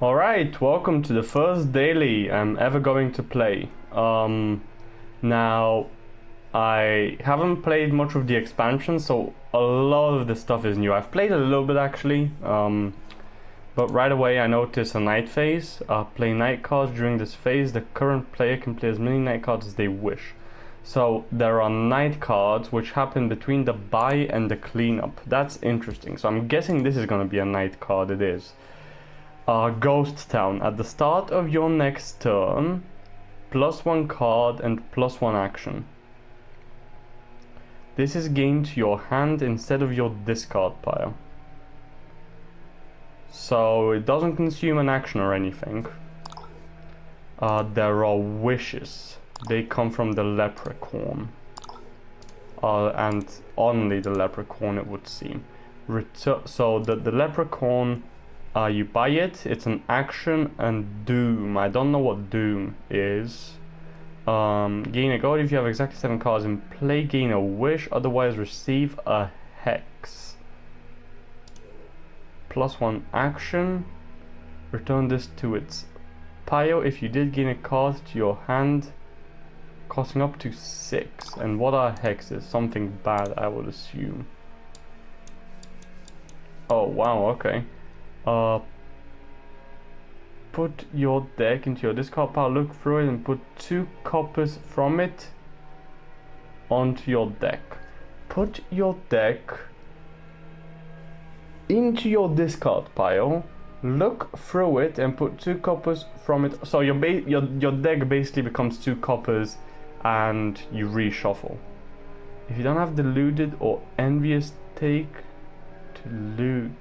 Alright, welcome to the first daily I'm ever going to play. Now, I haven't played much of the expansion, so a lot of the stuff is new. I've played a little bit actually, but right away I noticed a night phase. Play night cards during this phase. The current player can play as many night cards as they wish. So there are night cards which happen between the buy and the cleanup. That's interesting. So I'm guessing this is going to be a night card. It is. Ghost Town. At the start of your next turn, +1 card and +1 action. This is gained to your hand instead of your discard pile. So it doesn't consume an action or anything. There are wishes. They come from the leprechaun. And only the leprechaun, it would seem. So the leprechaun, you buy it, it's an action and doom. I don't know what doom is. Gain a gold if you have exactly 7 cards in play, gain a wish, otherwise receive a hex. +1 action, return this to its pile if you did gain a card to your hand, costing up to 6. And what are hexes? Something bad, I would assume. Oh wow, okay. Put your deck into your discard pile, look through it and put 2 coppers from it onto your deck. Put your deck into your discard pile, look through it and put 2 coppers from it. So your deck basically becomes 2 coppers and you reshuffle. If you don't have deluded or envious, take deluded.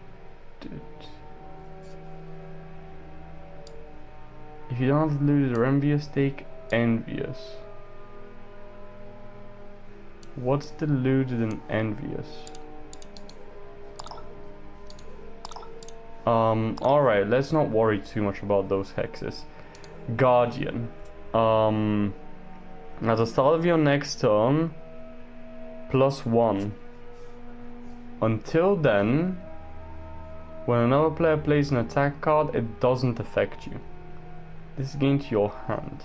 If you don't have deluded or envious, take envious. What's deluded and envious? Alright, let's not worry too much about those hexes. Guardian. At the start of your next turn, +1. Until then, when another player plays an attack card, it doesn't affect you. This is gained to your hand.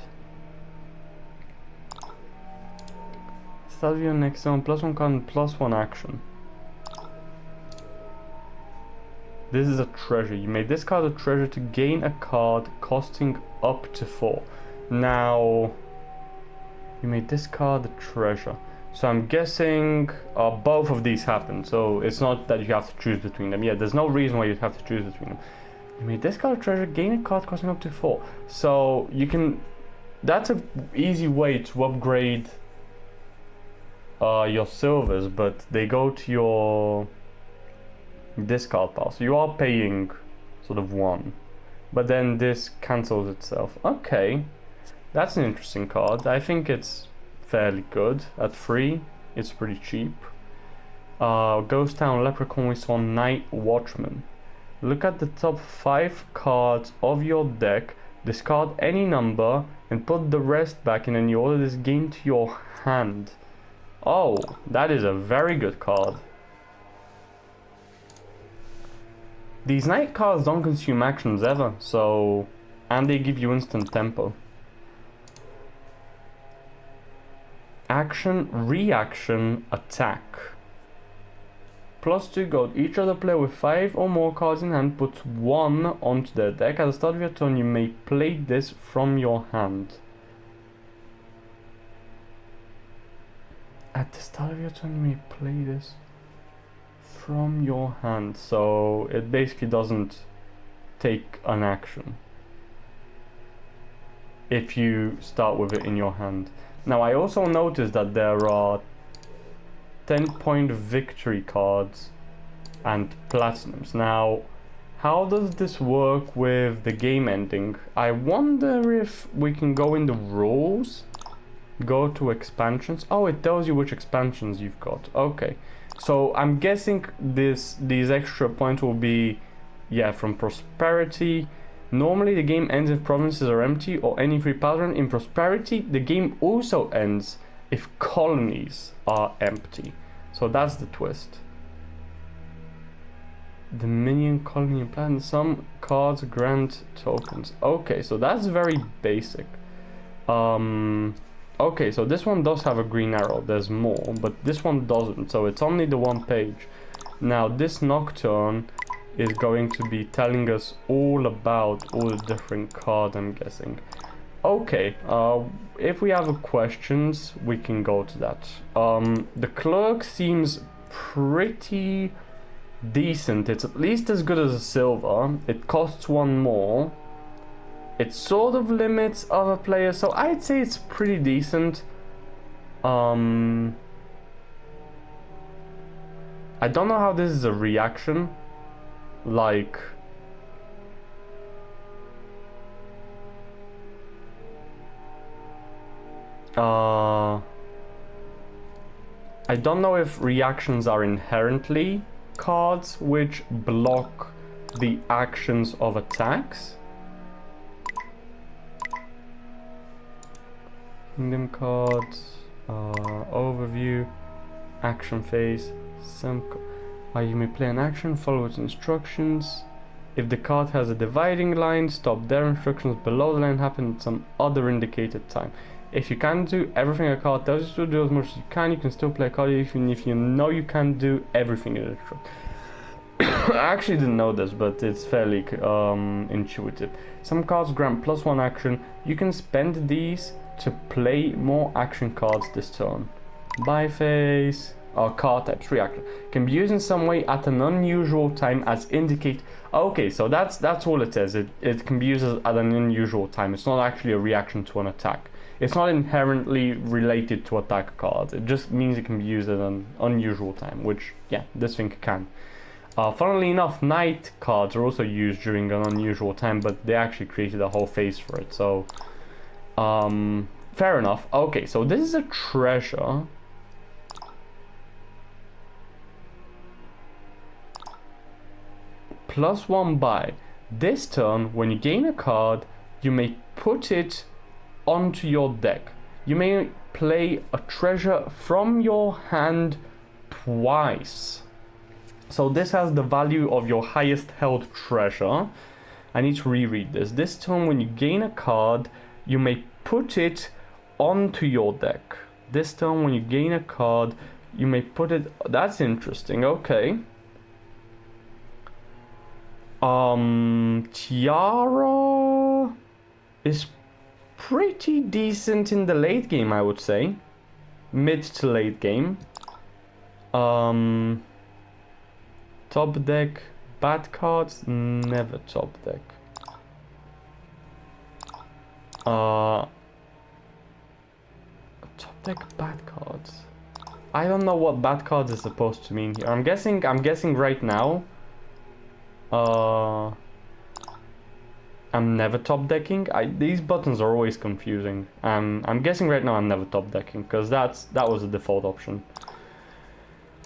Start of your next turn, +1 card and +1 action. This is a treasure. You may discard a treasure to gain a card costing up to 4. Now, you may discard a treasure. So I'm guessing both of these happen. So it's not that you have to choose between them. Yeah, there's no reason why you have to choose between them. You may discard a treasure, gain a card costing up to 4. So you can. That's an easy way to upgrade your silvers, but they go to your discard pile. So you are paying sort of 1, but then this cancels itself. Okay, that's an interesting card. I think it's fairly good at 3. It's pretty cheap. Ghost Town, Leprechaun. We saw Night Watchman. Look at the top 5 cards of your deck, discard any number, and put the rest back in any order. This gain to your hand. Oh, that is a very good card. These night cards don't consume actions ever, so... and they give you instant tempo. Action, reaction, attack. +2 gold. Each other player with 5 or more cards in hand puts 1 onto their deck. At the start of your turn, you may play this from your hand. At the start of your turn, you may play this from your hand. So it basically doesn't take an action if you start with it in your hand. Now I also noticed that there are 10-point victory cards and platinums. Now, how does this work with the game ending? I wonder if we can go in the rules, go to expansions. Oh, it tells you which expansions you've got. Okay, so I'm guessing these extra points will be, yeah, from prosperity. Normally the game ends if provinces are empty or any free pattern. In prosperity, the game also ends if colonies are empty. So that's the twist. The minion colony plan. Some cards grant tokens. Okay, so that's very basic. Okay, so this one does have a green arrow. There's more, but this one doesn't. So it's only the one page. Now this Nocturne is going to be telling us all about all the different cards, I'm guessing. Okay, if we have questions, we can go to that. The Clerk seems pretty decent. It's at least as good as a silver. It costs one more. It sort of limits other players, so I'd say it's pretty decent. I don't know how this is a reaction. Like, I don't know if reactions are inherently cards which block the actions of attacks. Kingdom cards, overview, action phase, you may play an action, follow its instructions. If the card has a dividing line, stop their instructions below the line, happen at some other indicated time. If you can't do everything a card tells you to do as much as you can still play a card even if you know you can't do everything it instructs. I actually didn't know this, but it's fairly intuitive. Some cards grant +1 action. You can spend these to play more action cards this turn. By phase. Card types, reaction. Can be used in some way at an unusual time as indicate. Okay, so that's all it says. It can be used at an unusual time. It's not actually a reaction to an attack. It's not inherently related to attack cards. It just means it can be used at an unusual time, which, yeah, this thing can. Funnily enough, night cards are also used during an unusual time, but they actually created a whole phase for it, so fair enough. Okay, so this is a treasure. +1 buy. This turn, when you gain a card, you may put it onto your deck. You may play a treasure from your hand twice. So this has the value of your highest held treasure. I need to reread this. This turn, when you gain a card, you may put it onto your deck. This turn, when you gain a card, you may put it... That's interesting, okay. Tiara is pretty decent in the late game, I would say. Mid to late game. Top deck, bad cards, never top deck. Top deck, bad cards. I don't know what bad cards is supposed to mean here. I'm guessing right now. I'm never top decking. These buttons are always confusing. I'm guessing right now I'm never top decking because that was the default option.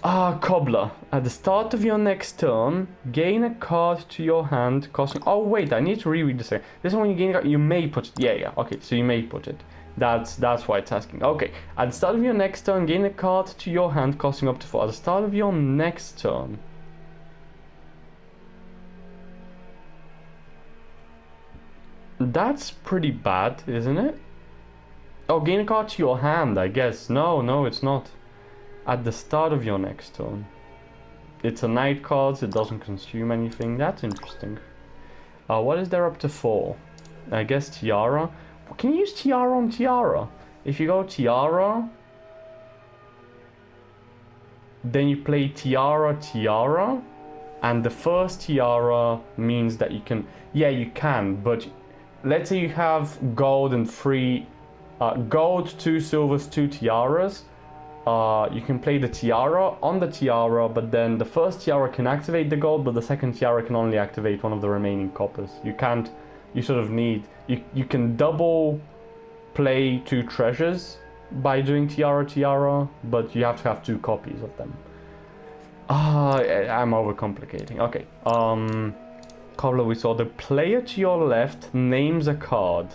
Cobbler. At the start of your next turn, gain a card to your hand costing... Oh wait, I need to reread this again. This one when you gain a card, you may put it. Yeah, okay, so you may put it. That's why it's asking. Okay, at the start of your next turn, gain a card to your hand costing up to 4. At the start of your next turn. That's pretty bad, isn't it? Oh, gain a card to your hand, I guess. No, it's not. At the start of your next turn. It's a night card, it doesn't consume anything. That's interesting. What is there up to 4? I guess Tiara. Can you use Tiara on Tiara? If you go Tiara, then you play Tiara, and the first Tiara means that you can... Yeah, you can, but... Let's say you have gold and 3 gold, 2 silvers, 2 tiaras. You can play the tiara on the tiara, but then the first tiara can activate the gold, but the second tiara can only activate one of the remaining coppers. You can't, you sort of need, you can double play 2 treasures by doing tiara, but you have to have 2 copies of them. I'm overcomplicating. Okay. Cobbler, we saw the player to your left names a card.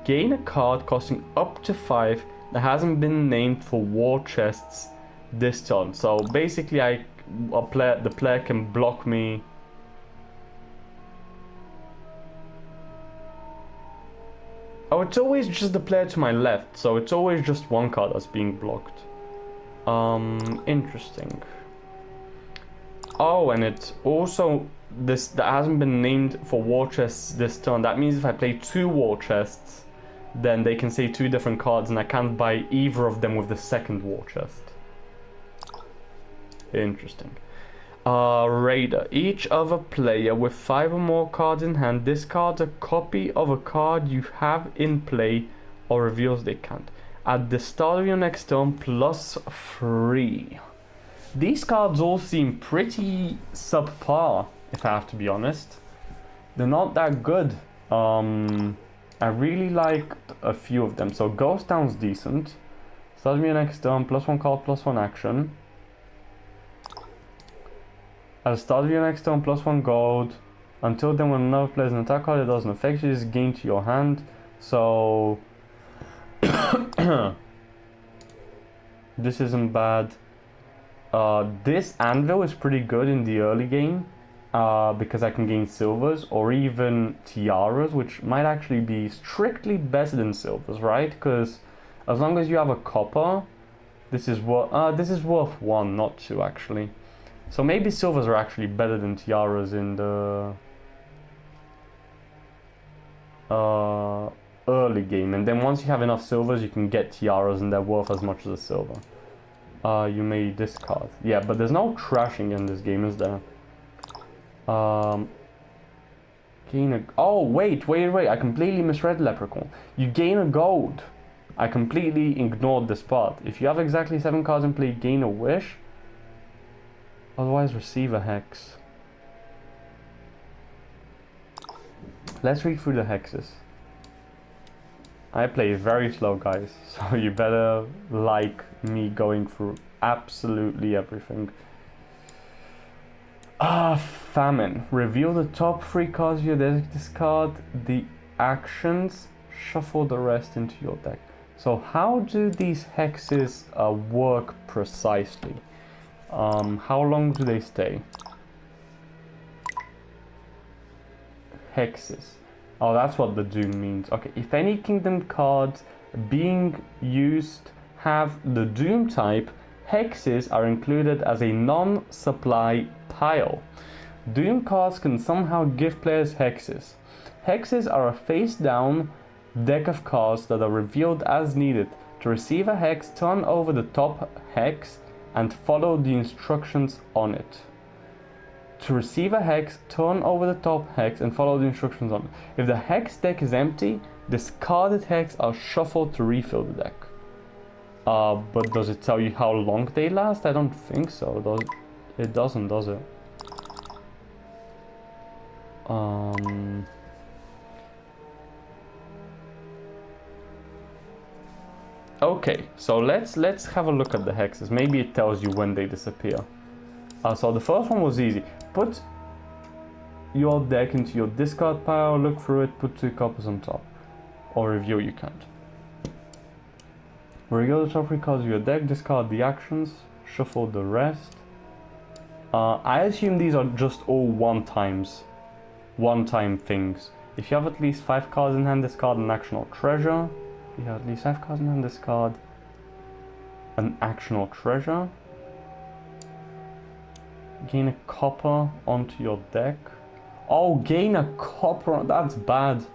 Gain a card costing up to 5 that hasn't been named for war chests this turn. So basically the player can block me. Oh, it's always just the player to my left, so it's always just one card that's being blocked. Interesting. Oh, and it's also this that hasn't been named for war chests this turn. That means if I play 2 war chests, then they can say 2 different cards, and I can't buy either of them with the second war chest. Interesting. Raider. Each other player with 5 or more cards in hand discards a copy of a card you have in play or reveals they can't. At the start of your next turn, +3. These cards all seem pretty subpar, if I have to be honest. They're not that good. I really liked a few of them. So Ghost Town's decent. Start of your next turn, +1 card, +1 action. At the start of your next turn, +1 gold. Until then, when another plays an attack card, it doesn't affect you, it's gained to your hand. So this isn't bad. This Anvil is pretty good in the early game because I can gain silvers or even tiaras, which might actually be strictly better than silvers, right? Because as long as you have a copper, this is worth 1, not 2 actually. So maybe silvers are actually better than tiaras in the early game, and then once you have enough silvers you can get tiaras and they're worth as much as a silver. You may discard. Yeah, but there's no trashing in this game, is there? Gain a... Oh, wait, I completely misread Leprechaun. You gain a gold. I completely ignored this part. If you have exactly 7 cards in play, gain a wish. Otherwise, receive a hex. Let's read through the hexes. I play very slow, guys, so you better like me going through absolutely everything. Famine. Reveal the top 3 cards of your deck, discard the actions, shuffle the rest into your deck. So how do these hexes work precisely? How long do they stay? Hexes. Oh, that's what the Doom means. Okay, if any kingdom cards being used have the Doom type, hexes are included as a non-supply pile. Doom cards can somehow give players hexes. Hexes are a face-down deck of cards that are revealed as needed. To receive a hex, turn over the top hex and follow the instructions on it. To receive a hex, turn over the top hex and follow the instructions on it. If the hex deck is empty, discarded hex are shuffled to refill the deck. But does it tell you how long they last? I don't think so. It doesn't, does it? Okay, so let's have a look at the hexes. Maybe it tells you when they disappear. So the first one was easy. Put your deck into your discard pile, look through it, put 2 coppers on top. Or review, you can't. Reveal the top 3 cards of your deck, discard the actions, shuffle the rest. I assume these are just all one-time things. If you have at least 5 cards in hand, discard an action or treasure. If you have at least 5 cards in hand, discard an action or treasure. Gain a copper onto your deck. Oh, gain a copper. That's bad.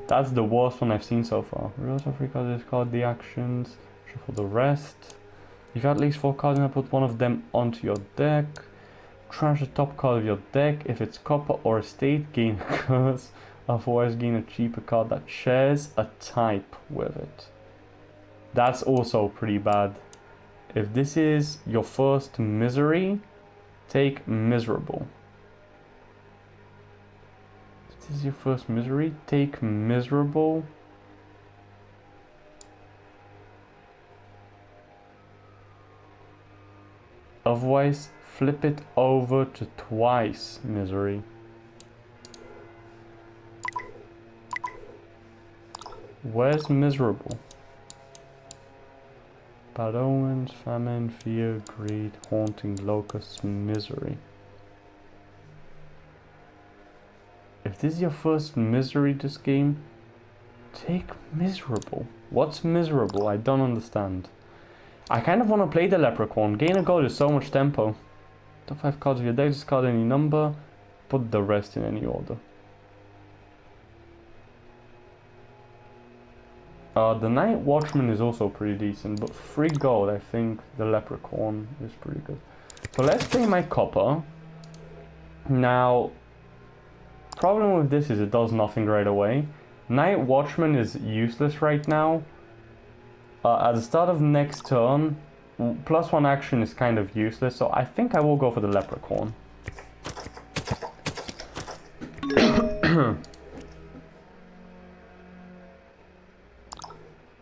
That's the worst one I've seen so far. Reveal top 3 cards, discard the actions, shuffle the rest. If you have at least 4 cards, and put one of them onto your deck. Trash the top card of your deck. If it's copper or estate, gain a curse. Otherwise, gain a cheaper card that shares a type with it. That's also pretty bad. If this is your first misery, take miserable. If this is your first misery, take miserable. Otherwise, flip it over to twice misery. Where's miserable? Bad omens, famine, fear, greed, haunting, locusts, misery. If this is your first misery this game, take miserable. What's miserable? I don't understand. I kind of want to play the leprechaun. Gain a gold is so much tempo. Top 5 cards of your deck, discard any number, put the rest in any order. The Night Watchman is also pretty decent, but 3 gold, I think the leprechaun is pretty good. So let's play my copper. Now, problem with this is it does nothing right away. Night Watchman is useless right now. At the start of next turn, +1 action is kind of useless, so I think I will go for the leprechaun.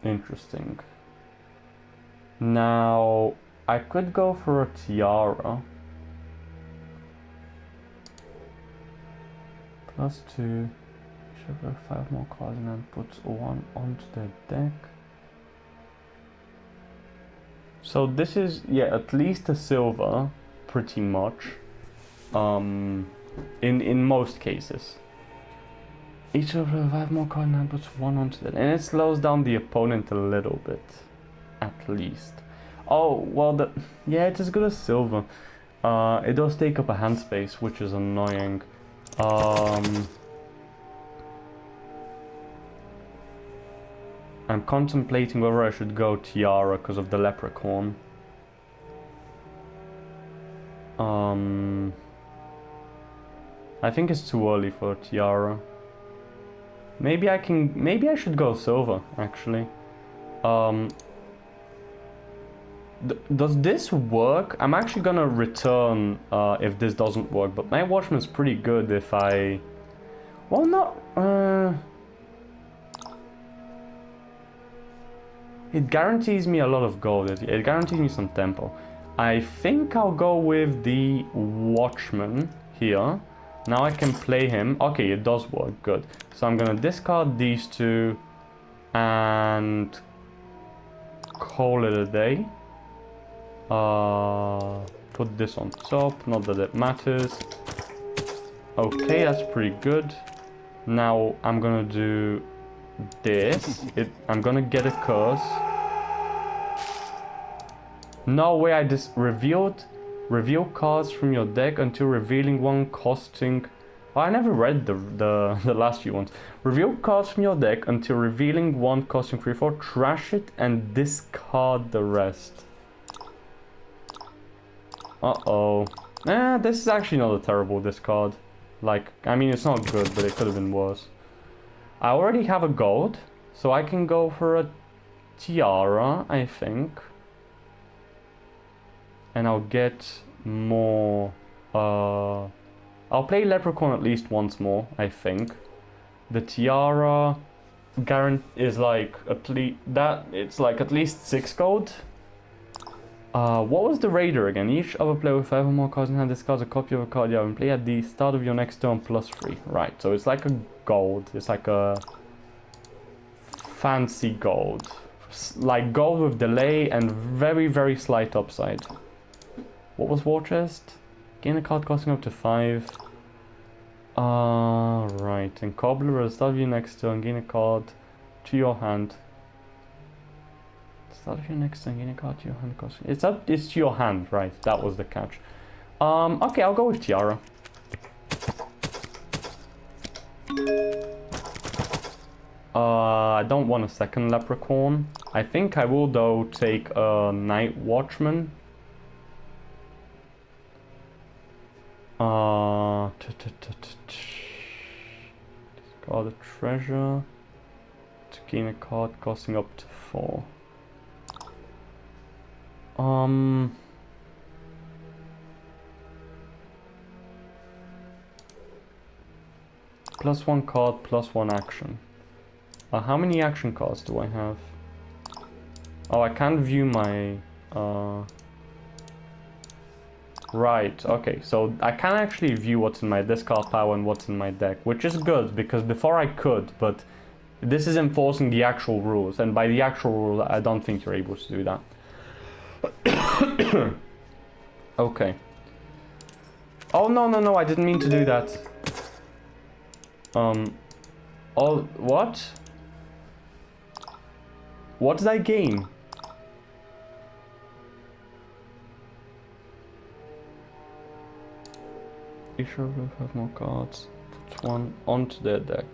Interesting. Now, I could go for a tiara. +2. Shuffle 5 more cards and then puts 1 onto the deck. So this is, yeah, at least a silver, pretty much. In most cases. Each of the 5 more cards and then puts 1 onto the deck. And it slows down the opponent a little bit. At least. Oh, well, yeah, it's as good as silver. It does take up a hand space, which is annoying. I'm contemplating whether I should go tiara because of the leprechaun. I think it's too early for tiara. Maybe I should go silver, actually. Does this work? I'm actually gonna return if this doesn't work, but Night Watchman's pretty good if I... Well, not... It guarantees me a lot of gold. It guarantees me some tempo. I think I'll go with the Watchman here. Now I can play him. Okay, it does work. Good. So I'm gonna discard these 2 and call it a day. Put this on top. Not that it matters. Okay, that's pretty good. Now I'm gonna do this. I'm gonna get a curse. No way, I just reveal cards from your deck until revealing one costing... Oh, I never read the last few ones. Reveal cards from your deck until revealing one costing 3/4. Trash it and discard the rest. Uh-oh. This is actually not a terrible discard. Like, I mean, it's not good, but it could have been worse. I already have a gold, so I can go for a tiara, I think. And I'll get more... I'll play Leprechaun at least once more, I think. The tiara is like at least... It's like at least 6 gold. What was the Raider again? Each other player with 5 or more cards in hand discards a copy of a card you have and play at the start of your next turn +3. Right, so it's like a gold. It's like a fancy gold. Like gold with delay and very, very slight upside. What was War Chest? Gain a card costing up to 5. Right. And Cobbler at the start of your next turn, gain a card to your hand. Start of your next turn, gain a card to your hand costing. It's to your hand, right? That was the catch. Okay, I'll go with Tiara. I don't want a second Leprechaun. I think I will though take a Night Watchman. Discard a treasure to gain a card costing up to 4. +1 card, +1 action. How many action cards do I have? Oh, I can't view my... Right, okay, so I can actually view what's in my discard pile and what's in my deck, which is good, because before I could, but this is enforcing the actual rules, and by the actual rule, I don't think you're able to do that. Okay. Oh, no, I didn't mean to do that. Oh, what? What did I gain? You sure will have more cards. Put one onto their deck.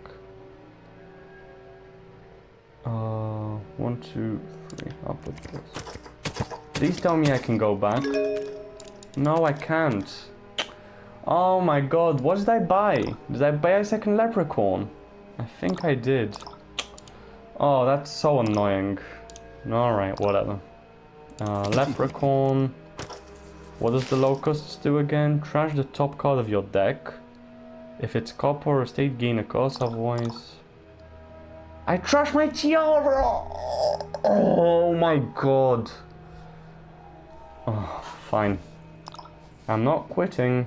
1, 2, 3. I'll put this. Please tell me I can go back. No, I can't. Oh my god, what did I buy? Did I buy a second leprechaun? I think I did. Oh, that's so annoying. Alright, whatever. Leprechaun. What does the locusts do again? Trash the top card of your deck. If it's copper or estate, gain a cost, otherwise... I trash my tiara! Oh my god. Oh, fine. I'm not quitting.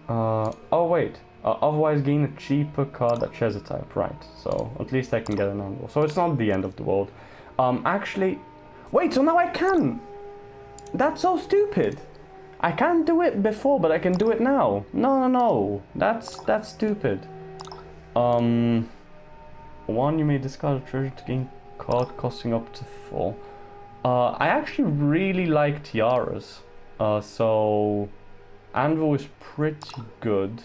Oh wait. Otherwise gain a cheaper card that shares a type. Right, so at least I can get an anvil. So it's not the end of the world. Actually... Wait, so now I can! That's so stupid! I can't do it before, but I can do it now. No. That's stupid. One, you may discard a treasure to gain card costing up to 4. I actually really like tiaras. So... Anvil is pretty good.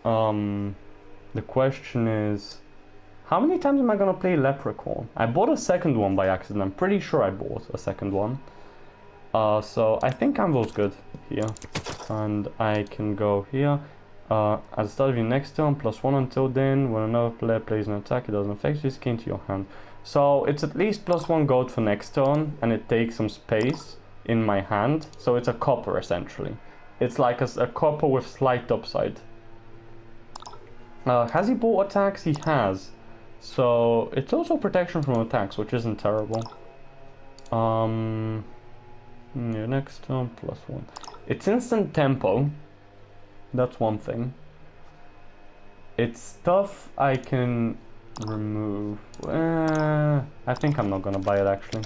The question is... How many times am I gonna play Leprechaun? I bought a second one by accident. I'm pretty sure I bought a second one. So I think Anvil's good here. And I can go here. At the start of your next turn, +1 until then. When another player plays an attack, it doesn't affect you, it's gained to your hand. So it's at least +1 gold for next turn, and it takes some space in my hand. So it's a copper essentially. It's like a copper with slight upside. Has he bought attacks? He has. So it's also protection from attacks, which isn't terrible. Your next turn, +1. It's instant tempo. That's one thing. It's stuff I can remove. I think I'm not gonna buy it actually.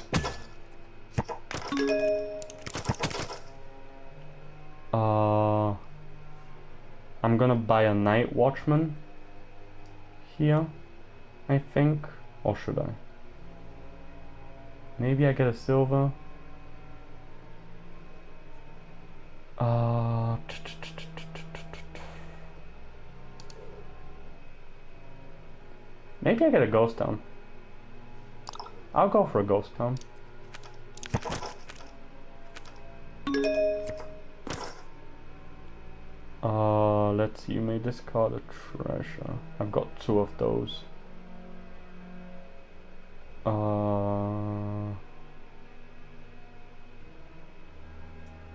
I'm gonna buy a Night Watchman here, I think. Or should I? Maybe I get a silver. Maybe I get a ghost town. I'll go for a ghost town. Let's see, you may discard a treasure. I've got 2 of those.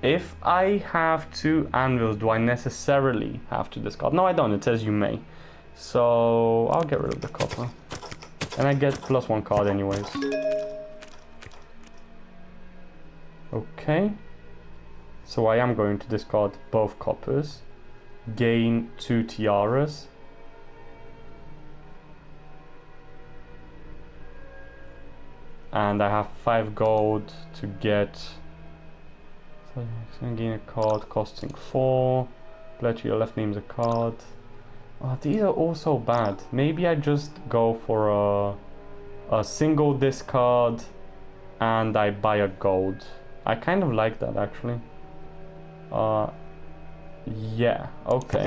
If I have 2 anvils, do I necessarily have to discard? No, I don't. It says you may. So I'll get rid of the copper. And I get +1 card anyways. Okay. So I am going to discard both coppers. Gain 2 tiaras. And I have 5 gold to get... So I'm gain a card costing 4. Play to your left name's a card. Oh, these are all so bad. Maybe I just go for a single discard and I buy a gold. I kind of like that actually. Yeah, okay.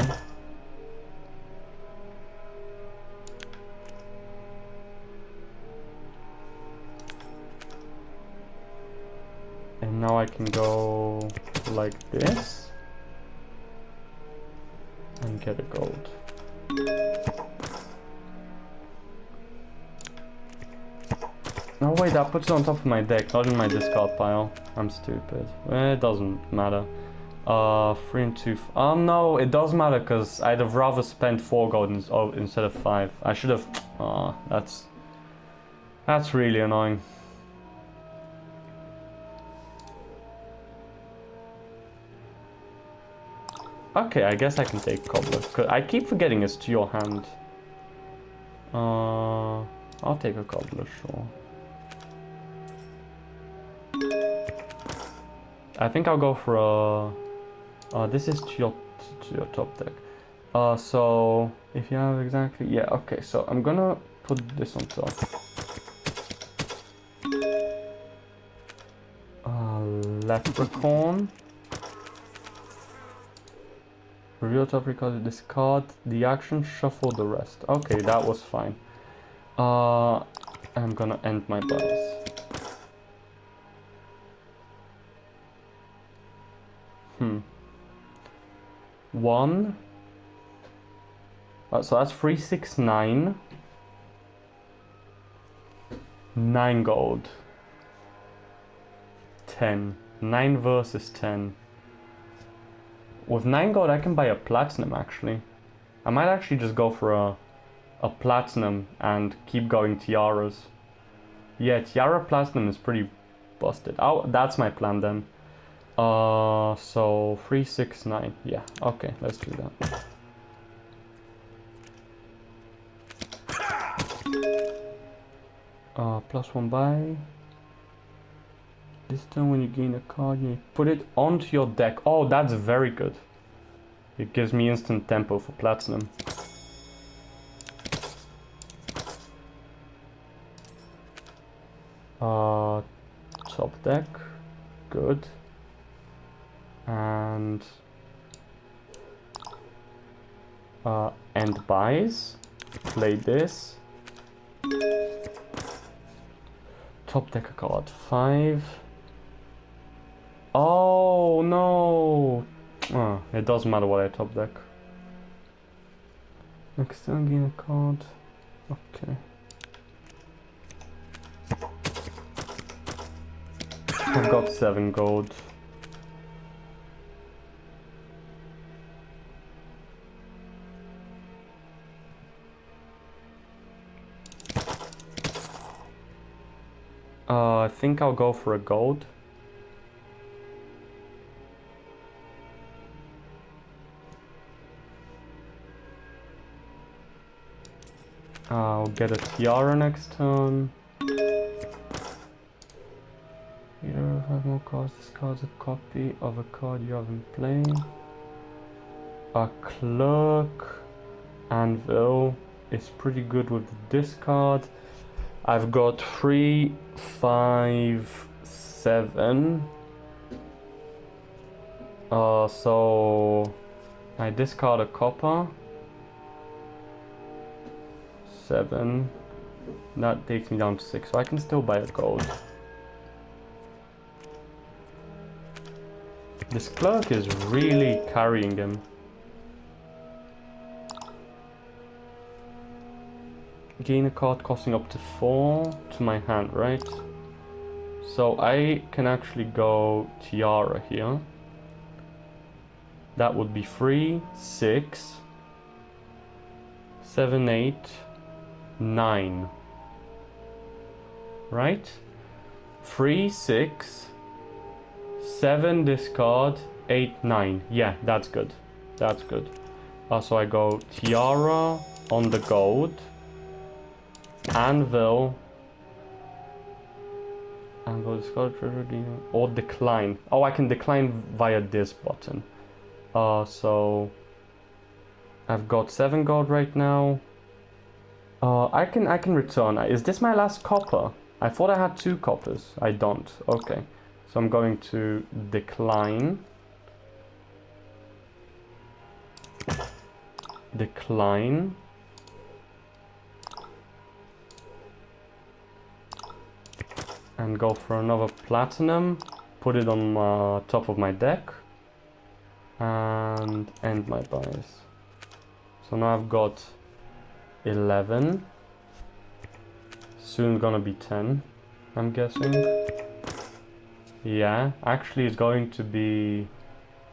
And now I can go like this and get a gold. Oh wait, that puts it on top of my deck, not in my discard pile. I'm stupid. It doesn't matter. 3 and 2. Oh no, it does matter because I'd have rather spent 4 gold instead of 5. I should have. Oh, that's really annoying. Okay, I guess I can take Cobbler. Cause I keep forgetting it's to your hand. I'll take a cobbler, sure. I think I'll go for a... this is to your top deck. So if you have exactly... Yeah, okay, so I'm gonna put this on top. Leprechaun. Reveal top recall, discard the action, shuffle the rest. Okay, that was fine. I'm gonna end my buys. One. So that's 3, 6, 9. 9 gold. 10. 9 versus 10. With 9 gold I can buy a platinum actually. I might actually just go for a platinum and keep going tiaras. Yeah, tiara platinum is pretty busted. Oh, that's my plan then. So 3, 6, 9. Yeah, okay, let's do that. +1 buy. This turn when you gain a card, you put it onto your deck. Oh, that's very good. It gives me instant tempo for platinum. Top deck. Good. And end buys. Play this. Top deck a card. 5. Oh no! Oh, it doesn't matter what I top deck. Next turn gain a card. Okay. I've got 7 gold. I think I'll go for a gold. I'll get a tiara next turn. Either have more cards. This card's a copy of a card you have in play. A clerk. Anvil is pretty good with this card. I've got 3, 5, 7. So I discard a copper. 7. That takes me down to 6, so I can still buy a gold. This clerk is really carrying him. Gain a card costing up to 4 to my hand, right? So I can actually go tiara here. That would be 3, 6, 7, 8, 9. Right? 3, 6, 7 discard, 8, 9. Yeah, that's good. That's good. So I go tiara on the gold. Anvil discard treasure gain or decline. Oh, I can decline via this button. So I've got 7 gold right now. I can return. Is this my last copper? I thought I had 2 coppers. I don't. Okay, so I'm going to decline. Decline. And go for another platinum, put it on top of my deck, and end my buys. So now I've got 11, soon gonna be 10, I'm guessing. Yeah, actually it's going to be,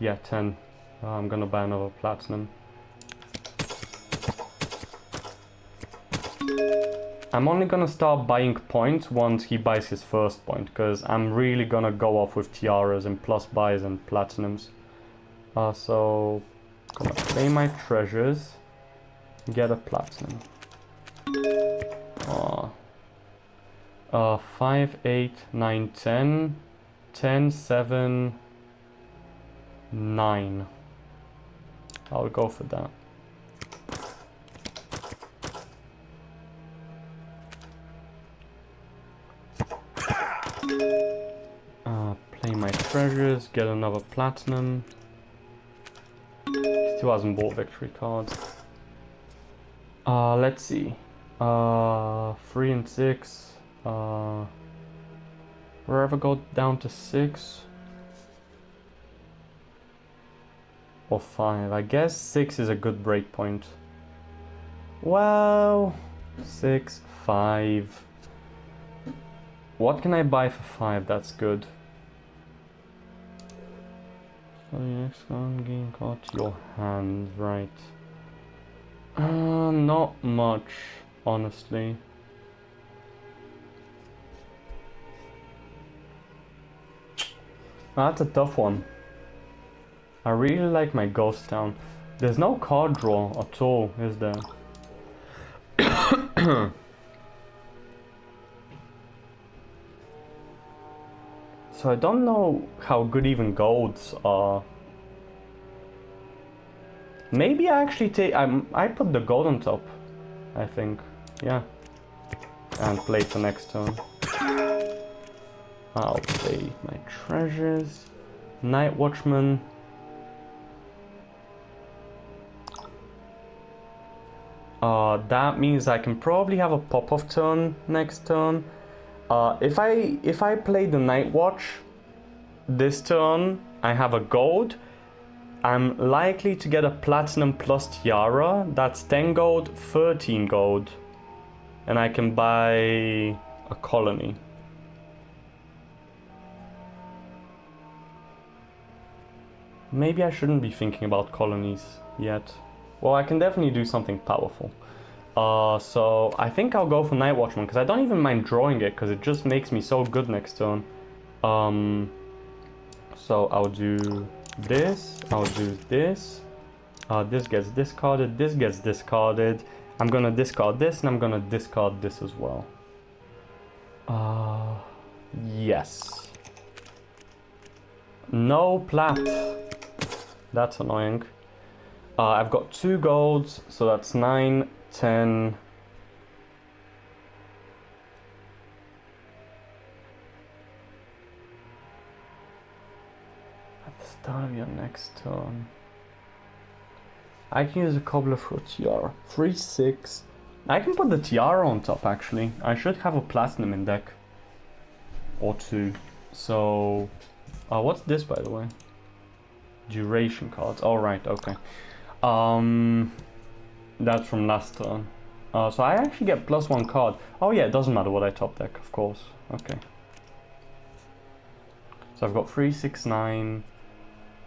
yeah, 10. I'm gonna buy another platinum. I'm only gonna start buying points once he buys his first point, because I'm really gonna go off with tiaras and plus buys and platinums. So, gonna play my treasures, get a platinum. 5, 8, 9, 10. 10, 7, 9. I'll go for that. Play my treasures, get another platinum. Still hasn't bought victory cards. Let's see. 3 and 6. Wherever go down to 6 or 5. I guess 6 is a good break point. Well, 6, 5. What can I buy for 5? That's good. So the next one, game card to your hand, right? Not much, honestly. That's a tough one. I really like my ghost town. There's no card draw at all, is there? So I don't know how good even golds are. Maybe I actually I put the gold on top, I think. Yeah. And play for next turn. I'll play my treasures. Night Watchman. That means I can probably have a pop-off turn next turn. If I play the Night Watch this turn, I have a gold. I'm likely to get a platinum plus tiara. That's 10 gold, 13 gold. And I can buy a colony. Maybe I shouldn't be thinking about colonies yet. Well, I can definitely do something powerful. So I think I'll go for Night Watchman, because I don't even mind drawing it, because it just makes me so good next turn. So I'll do this, I'll do this. This gets discarded, this gets discarded. I'm gonna discard this, and I'm gonna discard this as well. Yes. No plat. That's annoying. I've got 2 golds, so that's 9, 10. At the start of your next turn. I can use a cobbler for a tiara. 3, 6. I can put the tiara on top, actually. I should have a platinum in deck. Or 2. So... what's this, by the way? Duration cards. Alright, okay. That's from last turn. So I actually get +1 card. Oh yeah, it doesn't matter what I top deck, of course. Okay. So I've got 3, 6, 9,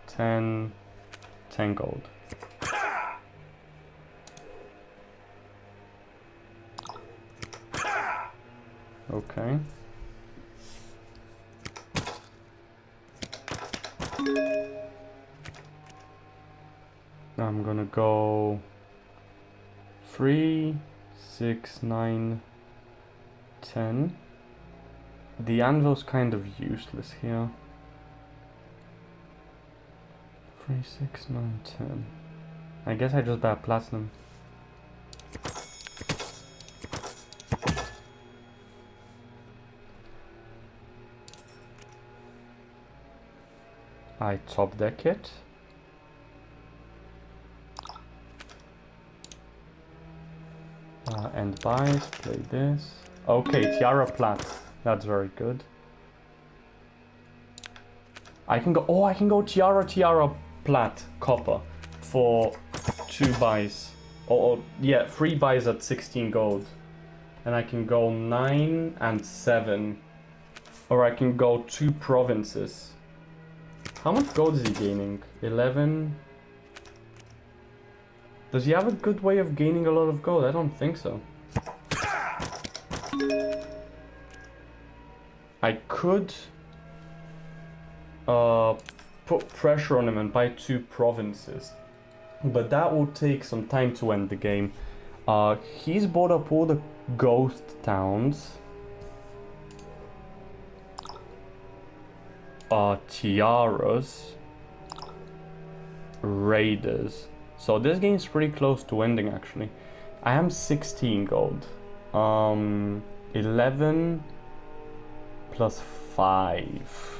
10, 10 gold. Okay. I'm gonna go 3, 6, 9, 10. The anvil's kind of useless here. 3, 6, 9, 10. I guess I just buy a platinum. I top deck it. End buys, play this. Okay, Tiara Plat. That's very good. I can go, I can go Tiara Plat Copper for 2 buys. Or yeah, 3 buys at 16 gold. And I can go 9 and 7. Or I can go 2 provinces. How much gold is he gaining? 11? Does he have a good way of gaining a lot of gold? I don't think so. I could put pressure on him and buy 2 provinces, but that will take some time to end the game. He's bought up all the ghost towns. Tiaras. Raiders. So this game's pretty close to ending actually. I am 16 gold. 11 plus 5.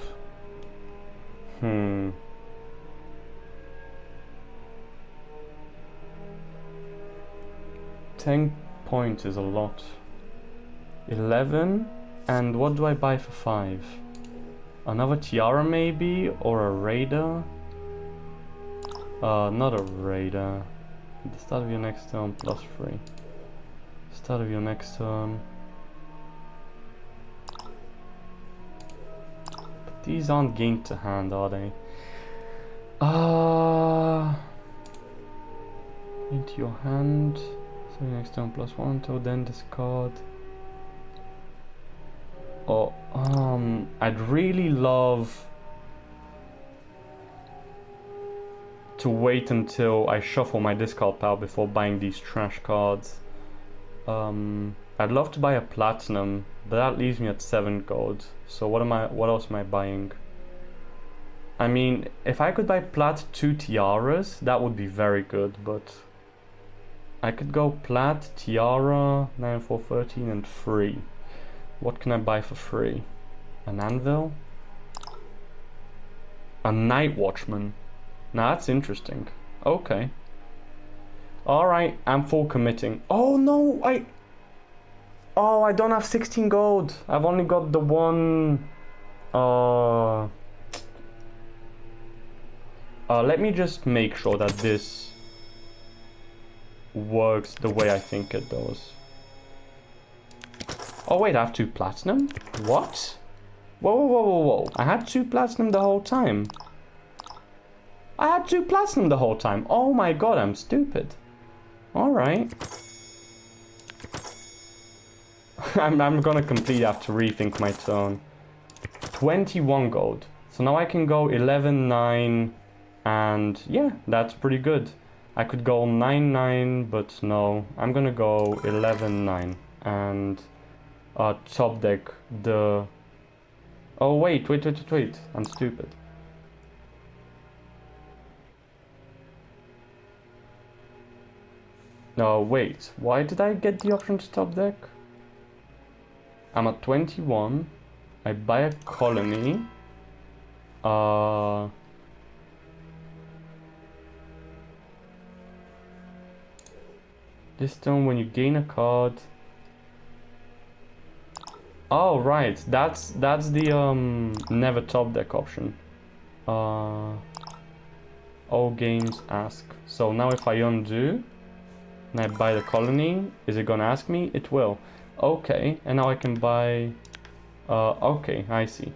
10 points is a lot. 11, and what do I buy for 5? Another tiara maybe, or a raider? Not a raider. At the start of your next turn, plus 3. Start of your next turn. But these aren't gained to hand, are they? Into your hand. So your next turn, plus 1 until then discard. Oh, I'd really love to wait until I shuffle my discard pile before buying these trash cards. I'd love to buy a platinum, but that leaves me at 7 gold. So what else am I buying? I mean, if I could buy plat 2 tiaras, that would be very good, but I could go plat, tiara, 9, 4, 13, and 3. What can I buy for 3? An anvil? A night watchman. Now that's interesting. Okay. Alright, I'm full committing. Oh no, I don't have 16 gold. I've only got the one. Let me just make sure that this works the way I think it does. Oh wait, I have 2 platinum? What? Whoa, whoa, whoa, whoa, whoa. I had 2 platinum the whole time. I had 2 platinum the whole time. Oh my god, I'm stupid. Alright. I'm gonna completely have to rethink my turn. 21 gold. So now I can go 11, 9, and yeah, that's pretty good. I could go 9, 9, but no. I'm gonna go 11, 9. And top deck the... Oh wait. I'm stupid. No, wait. Why did I get the option to top deck? I'm at 21. I buy a colony. This turn when you gain a card. Oh right, that's the never top deck option. All games ask. So now if I undo and I buy the colony, is it gonna ask me? It will. Okay, and now I can buy... okay, I see.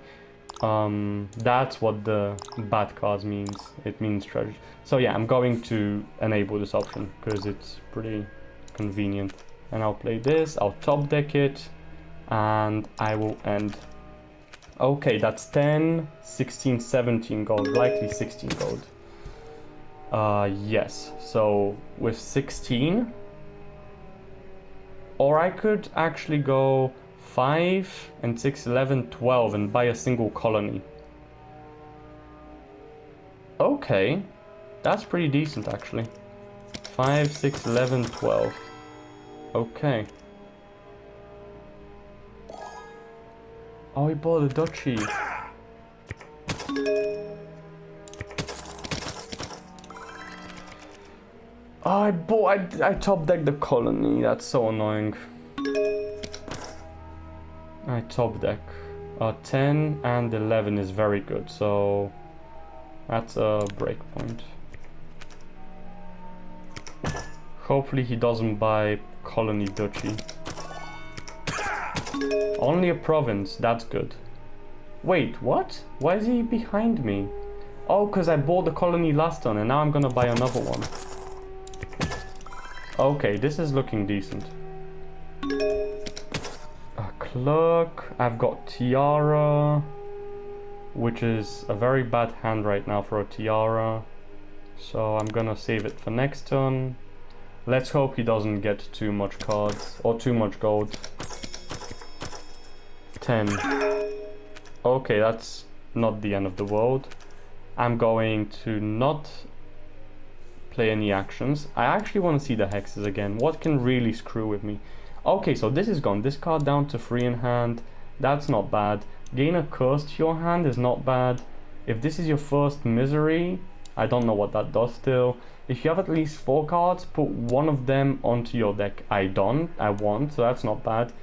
That's what the bad cards means. It means treasure. So yeah, I'm going to enable this option because it's pretty convenient. And I'll play this, I'll top deck it, and I will end. Okay, that's 10, 16, 17 gold, likely 16 gold. Yes, so with 16, or I could actually go 5 and 6, 11, 12 and buy a single colony. Okay, that's pretty decent actually. 5, 6, 11, 12. Okay. Oh, he bought a duchy. Oh, I top decked the colony. That's so annoying. I top deck. 10 and 11 is very good, so that's a break point. Hopefully he doesn't buy colony duchy. Only a province, that's good. Wait, what? Why is he behind me? Oh, because I bought the colony last turn and now I'm gonna buy another one. Okay, this is looking decent. A clerk, I've got tiara, which is a very bad hand right now for a tiara. So I'm gonna save it for next turn. Let's hope he doesn't get too much cards or too much gold. 10. Okay, that's not the end of the world. I'm going to not play any actions. I actually want to see the hexes again. What can really screw with me? Okay, so this is gone. This card down to 3 in hand. That's not bad. Gain a curse to your hand is not bad. If this is your first misery, I don't know what that does still. If you have at least 4 cards, put one of them onto your deck. I want, so that's not bad.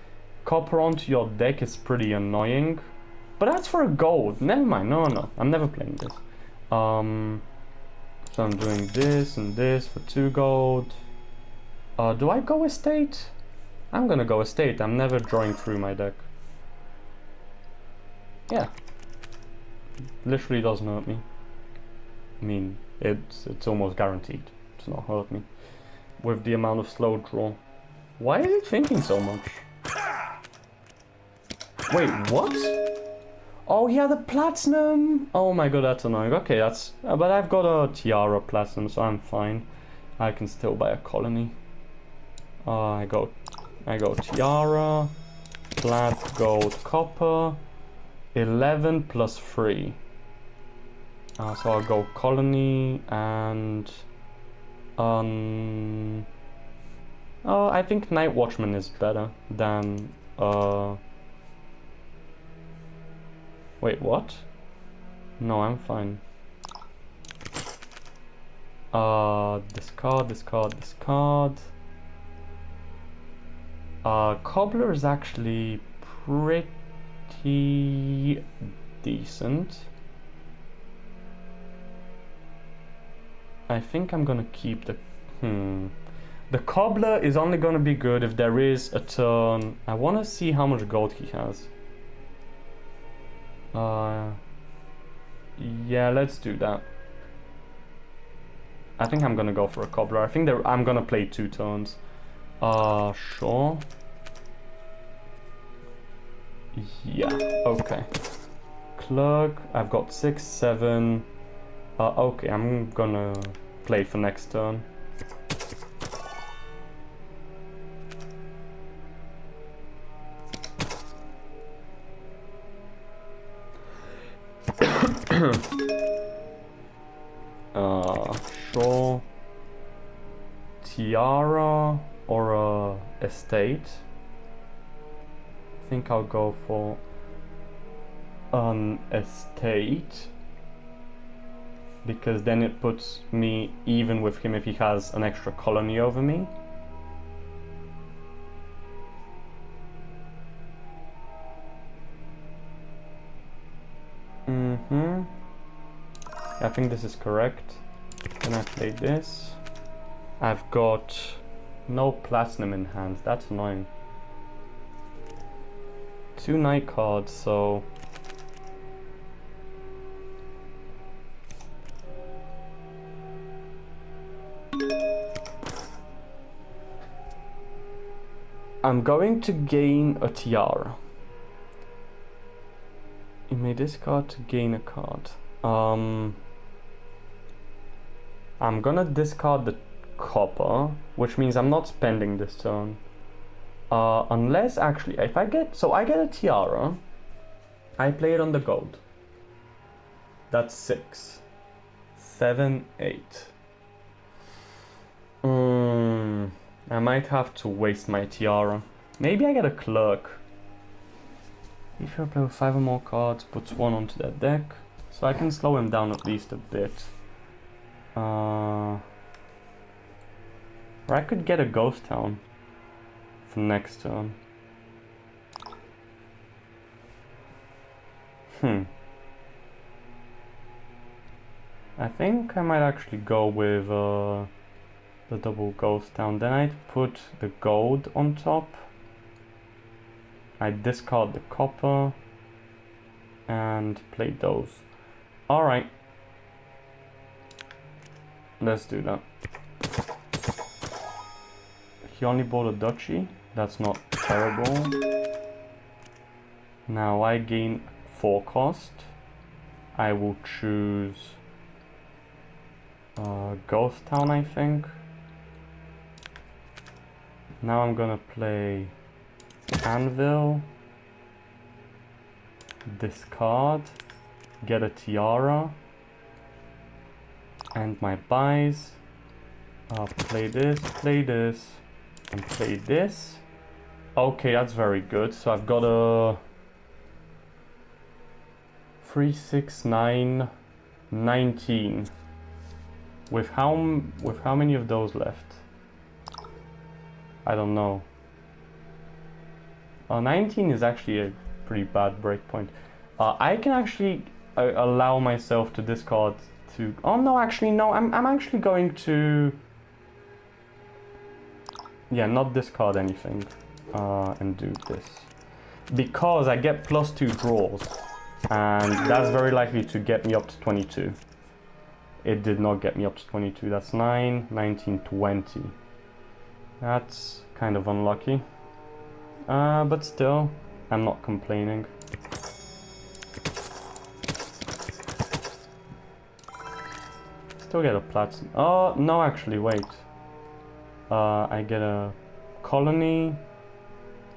Copper onto your deck is pretty annoying. But that's for a gold. Never mind. No. I'm never playing this. So I'm doing this and this for 2 gold. Do I go estate? I'm gonna go estate. I'm never drawing through my deck. Yeah. Literally doesn't hurt me. I mean, it's almost guaranteed to not hurt me. With the amount of slow draw. Why is it thinking so much? Wait, what? Oh yeah, the platinum! Oh my god, that's annoying. Okay, that's... but I've got a tiara platinum, so I'm fine. I can still buy a colony. I go tiara, plat, gold, copper, 11 plus 3. So I'll go colony and... I think Night Watchman is better than... Wait, what? No, I'm fine. Discard. Cobbler is actually pretty decent. I think I'm gonna keep the... The Cobbler is only gonna be good if there is a turn. I wanna see how much gold he has. Yeah, let's do that. I think I'm gonna go for a Cobbler. I think I'm gonna play 2 turns. Sure. Yeah, okay. Clerk, I've got 6, 7. Okay, I'm gonna play for next turn. Sure. Tiara or estate. I think I'll go for an estate, because then it puts me even with him if he has an extra colony over me. I think this is correct. Then I play this. I've got no platinum in hand. That's annoying. 2 night cards, so... I'm going to gain a tiara. You may discard to gain a card. I'm gonna discard the copper, which means I'm not spending this turn. Unless actually, if I get... So I get a tiara. I play it on the gold. That's 6. 7, 8. I might have to waste my tiara. Maybe I get a clerk. If you play with 5 or more cards, puts 1 onto their deck. So I can slow him down at least a bit. Or I could get a ghost town for next turn. I think I might actually go with the double ghost town. Then I'd put the gold on top. I discard the copper and play those. Alright. Let's do that. He only bought a duchy. That's not terrible. Now I gain 4 cost. I will choose Ghost Town, I think. Now I'm gonna play Anvil, discard, get a tiara, and my buys. Play this, and play this. Okay, that's very good. So I've got a 3, 6, 9, 19. With how many of those left? I don't know. 19 is actually a pretty bad breakpoint. I can actually allow myself to discard to. Oh no, actually no. I'm actually going to. Yeah, not discard anything, and do this because I get +2 draws, and that's very likely to get me up to 22. It did not get me up to 22. That's 9, 19, 20. That's kind of unlucky. But still, I'm not complaining. Still get a platinum. Oh, no, actually, wait. I get a colony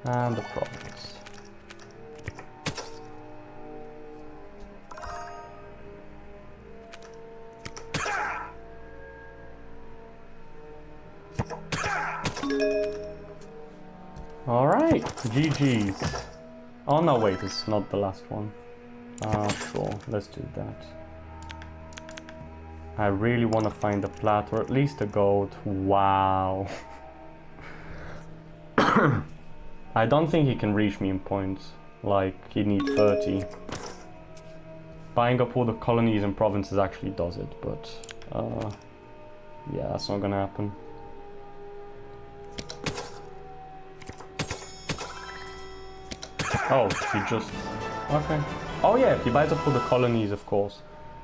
and a province. Alright, GG's. Oh no, wait, it's not the last one. Sure, let's do that. I really want to find a plat or at least a gold. Wow. I don't think he can reach me in points. Like, he'd need 30. Buying up all the colonies and provinces actually does it, but yeah, that's not gonna happen. Oh, he just... Okay. Oh yeah, if he buys up all the colonies, of course.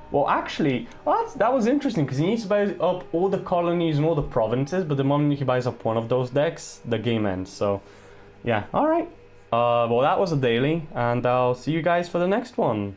Well, actually, that was interesting, because he needs to buy up all the colonies and all the provinces, but the moment he buys up one of those decks, the game ends, so... Yeah, alright. Well, that was a daily, and I'll see you guys for the next one.